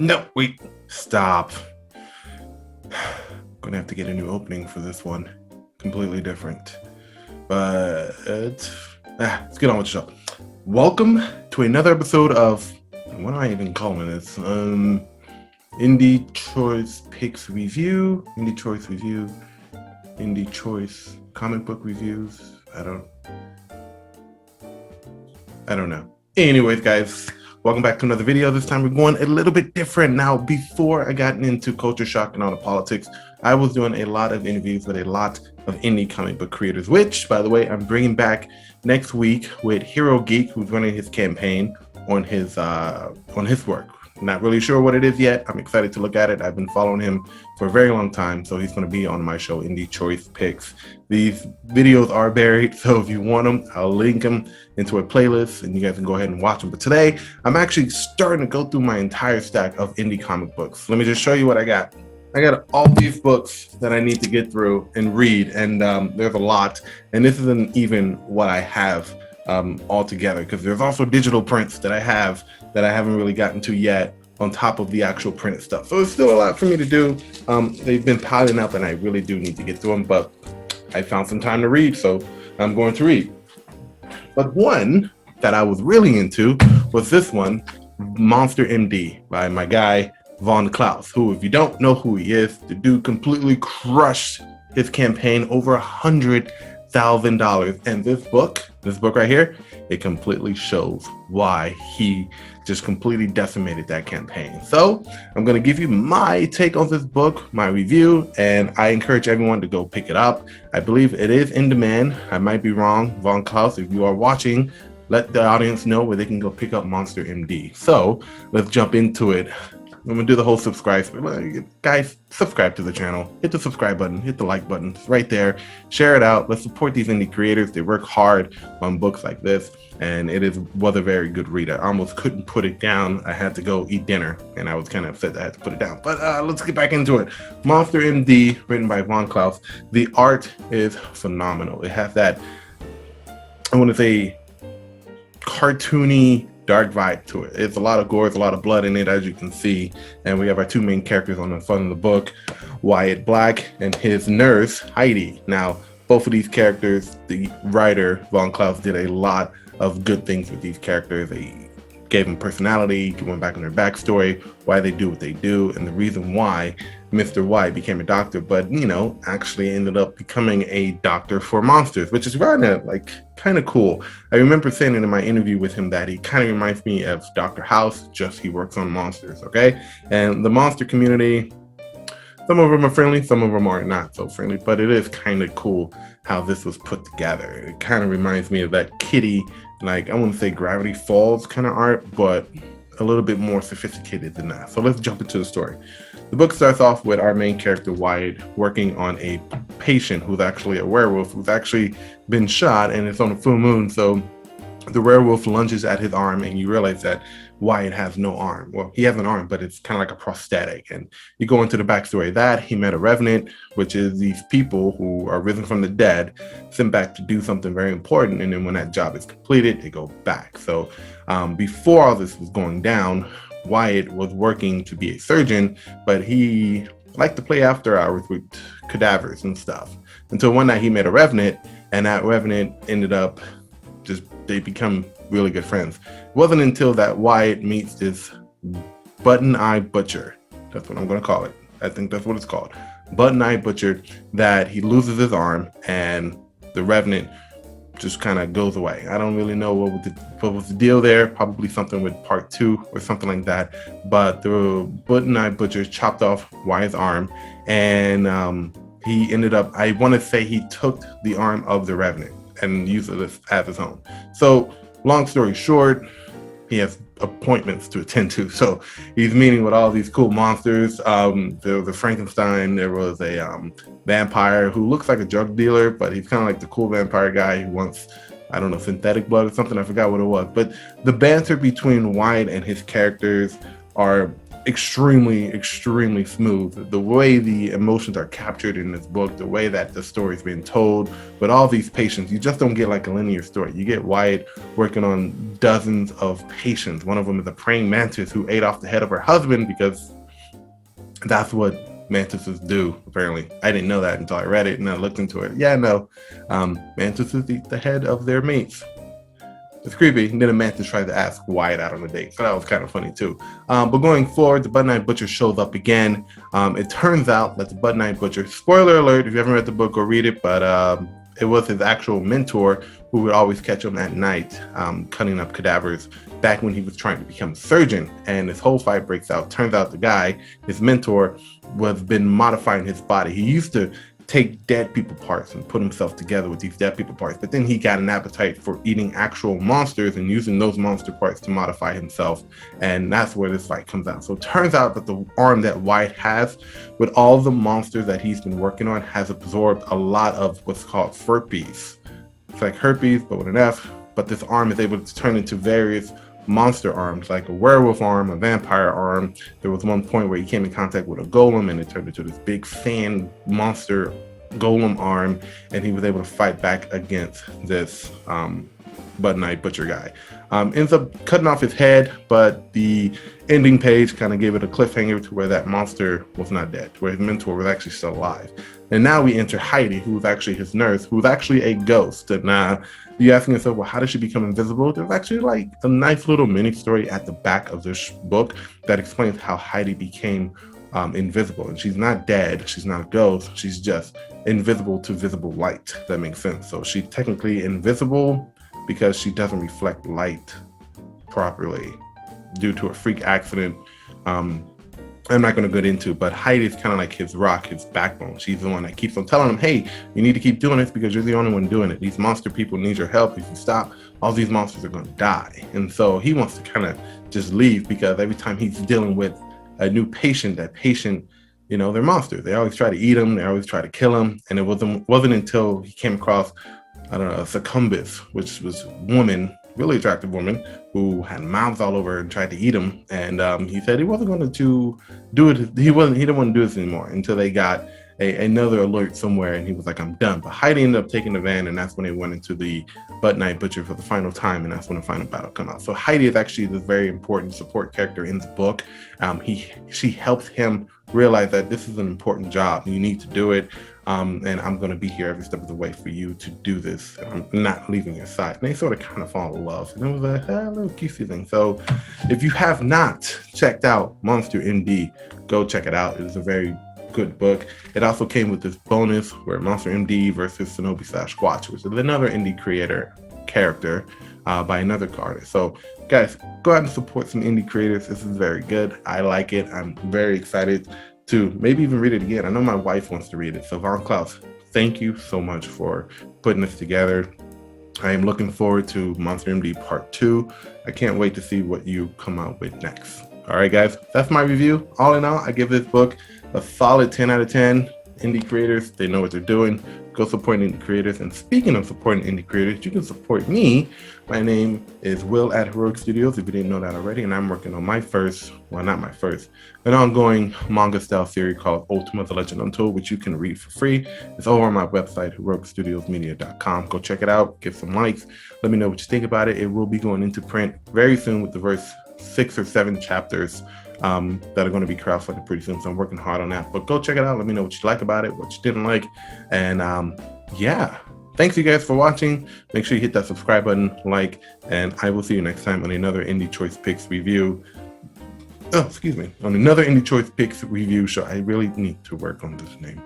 No, wait, stop. Gonna have to get a new opening for this one. Completely different. But let's get on with the show. Welcome to another episode of, what am I even calling this? Indie Choice Picks Review, Indie Choice Comic Book Reviews. I don't know. Anyways, guys, welcome back to another video. This time we're going a little bit different. Now, before I got into culture shock and all the politics, I was doing a lot of interviews with a lot of indie comic book creators, which, by the way, I'm bringing back next week with Hero Geek, who's running his campaign on his work. Not really sure what it is yet. I'm excited to look at it. I've been following him for a very long time, so he's going to be on my show, Indie Choice Picks. These videos are buried, so if you want them, I'll link them into a playlist, and you guys can go ahead and watch them. But today, I'm actually starting to go through my entire stack of indie comic books. Let me just show you what I got. I got all these books that I need to get through and read, and there's a lot. And this isn't even what I have all together, because there's also digital prints that I have that I haven't really gotten to yet on top of the actual printed stuff. So it's still a lot for me to do. They've been piling up and I really do need to get through them, but I found some time to read, so I'm going to read. But one that I was really into was this one, Monster MD by my guy, Von Klaus, who, if you don't know who he is, the dude completely crushed his campaign over $100,000. And this book right here, it completely shows why he just completely decimated that campaign. So I'm going to give you my take on this book, my review, and I encourage everyone to go pick it up. I believe it is in demand. I might be wrong. Von Klaus, if you are watching, let the audience know where they can go pick up Monster MD. So let's jump into it. I'm gonna do the whole subscribe. Guys, subscribe to the channel. Hit the subscribe button, hit the like button. It's right there. Share it out. Let's support these indie creators. They work hard on books like this, and was a very good read. I almost couldn't put it down. I had to go eat dinner, and I was kind of upset that I had to put it down. But let's get back into it. Monster MD, written by Von Klaus. The art is phenomenal. It has that, I want to say, cartoony, dark vibe to it. It's a lot of gore, it's a lot of blood in it, as you can see. And we have our two main characters on the front of the book, Wyatt Black and his nurse, Heidi. Now, both of these characters, the writer, Von Klaus, did a lot of good things with these characters. They gave them personality, went back on their backstory, why they do what they do, and the reason why Mr. White became a doctor, but, actually ended up becoming a doctor for monsters, which is kind of cool. I remember saying in my interview with him that he kind of reminds me of Dr. House, just he works on monsters, okay? And the monster community, some of them are friendly, some of them are not so friendly, but it is kind of cool how this was put together. It kind of reminds me of that Kitty, I want to say Gravity Falls kind of art, but a little bit more sophisticated than that. So let's jump into the story. The book starts off with our main character, Wyatt, working on a patient who's actually a werewolf, who's actually been shot, and it's on a full moon. So the werewolf lunges at his arm, and you realize that Wyatt has no arm. Well, he has an arm, but it's kind of like a prosthetic. And you go into the backstory of that. He met a revenant, which is these people who are risen from the dead, sent back to do something very important. And then when that job is completed, they go back. So before all this was going down, Wyatt was working to be a surgeon, but he liked to play after hours with cadavers and stuff. Until one night he met a revenant, and that revenant ended up they become really good friends. It wasn't until that Wyatt meets this button-eye butcher. That's what I'm going to call it. I think that's what it's called. Button-eye butcher, that he loses his arm, and the revenant just kind of goes away. I don't really know what was the deal there. Probably something with part 2 or something like that. But the button-eye butcher chopped off Wyatt's arm, and he ended up, I want to say he took the arm of the revenant and used it as his own. So long story short, he has appointments to attend to. So he's meeting with all these cool monsters. There was a Frankenstein. There was a vampire who looks like a drug dealer, but he's kind of like the cool vampire guy who wants, I don't know, synthetic blood or something. I forgot what it was. But the banter between Wyatt and his characters are extremely smooth. The way the emotions are captured in this book, the way that the story is being told, with all these patients, you just don't get like a linear story. You get Wyatt working on dozens of patients. One of them is a praying mantis who ate off the head of her husband because that's what mantises do, apparently. I didn't know that until I read it and I looked into it. Yeah, no, mantises eat the head of their mates. It's creepy. And then a mantis tried to ask Wyatt out on a date. So that was kind of funny too. But going forward, the Bud Night Butcher shows up again. It turns out that the Bud Night Butcher, spoiler alert, if you haven't read the book, go read it. But it was his actual mentor who would always catch him at night, cutting up cadavers back when he was trying to become a surgeon. And this whole fight breaks out. Turns out the guy, his mentor, was been modifying his body. He used to take dead people parts and put himself together with these dead people parts, but then he got an appetite for eating actual monsters and using those monster parts to modify himself, and that's where this fight comes out. So it turns out that the arm that Wyatt has, with all the monsters that he's been working on, has absorbed a lot of what's called herpes. It's like herpes but with an F, but this arm is able to turn into various monster arms, like a werewolf arm, a vampire arm. There was one point where he came in contact with a golem and it turned into this big fan monster golem arm, and he was able to fight back against this Bud Night Butcher guy. Ends up cutting off his head, but the ending page kind of gave it a cliffhanger to where that monster was not dead, where his mentor was actually still alive. And now we enter Heidi, who was actually his nurse, who was actually a ghost. And you're asking yourself, well, how did she become invisible? There's actually like a nice little mini story at the back of this book that explains how Heidi became invisible. And she's not dead, she's not a ghost, she's just invisible to visible light. That makes sense. So she's technically invisible because she doesn't reflect light properly due to a freak accident. I'm not going to get into, but Heidi's kind of like his rock, his backbone. She's the one that keeps on telling him, hey, you need to keep doing this because you're the only one doing it. These monster people need your help. If you stop, all these monsters are going to die. And so he wants to kind of just leave because every time he's dealing with a new patient, that patient, you know, they're monsters. They always try to eat him. They always try to kill him. And it wasn't until he came across, I don't know, a succumbus, which was a woman, really attractive woman, who had mouths all over and tried to eat him. And he said he wasn't going to do it. He didn't want to do this anymore until they got another alert somewhere. And he was like, I'm done. But Heidi ended up taking the van, and that's when they went into the Bud Night Butcher for the final time. And that's when the final battle come out. So Heidi is actually this very important support character in the book. She helps him realize that this is an important job. You need to do it. And I'm going to be here every step of the way for you to do this. I'm not leaving your side. And they sort of kind of fall in love. And it was a little cutesy thing. So if you have not checked out Monster MD, go check it out. It is a very good book. It also came with this bonus where Monster MD versus Shinobi/Squatch, which is another indie creator character by another artist. So guys, go out and support some indie creators. This is very good. I like it. I'm very excited to maybe even read it again. I know my wife wants to read it. So Von Klaus, thank you so much for putting this together. I am looking forward to Monster MD Part 2. I can't wait to see what you come out with next. All right, guys, that's my review. All in all, I give this book a solid 10 out of 10. Indie creators, they know what they're doing. Go support indie creators. And speaking of supporting indie creators, you can support me. My name is Will at Heroic Studios, if you didn't know that already. And I'm working on my first, well, not my first, an ongoing manga style series called Ultima, The Legend Untold, which you can read for free. It's over on my website, heroicstudiosmedia.com. Go check it out, give some likes. Let me know what you think about it. It will be going into print very soon with the first 6 or 7 chapters that are going to be crowdfunded pretty soon. So I'm working hard on that. But go check it out. Let me know what you like about it, what you didn't like. And yeah, thanks you guys for watching. Make sure you hit that subscribe button, like, and I will see you next time on another Indie Choice Picks review. Oh, excuse me. On another Indie Choice Picks review show. I really need to work on this name.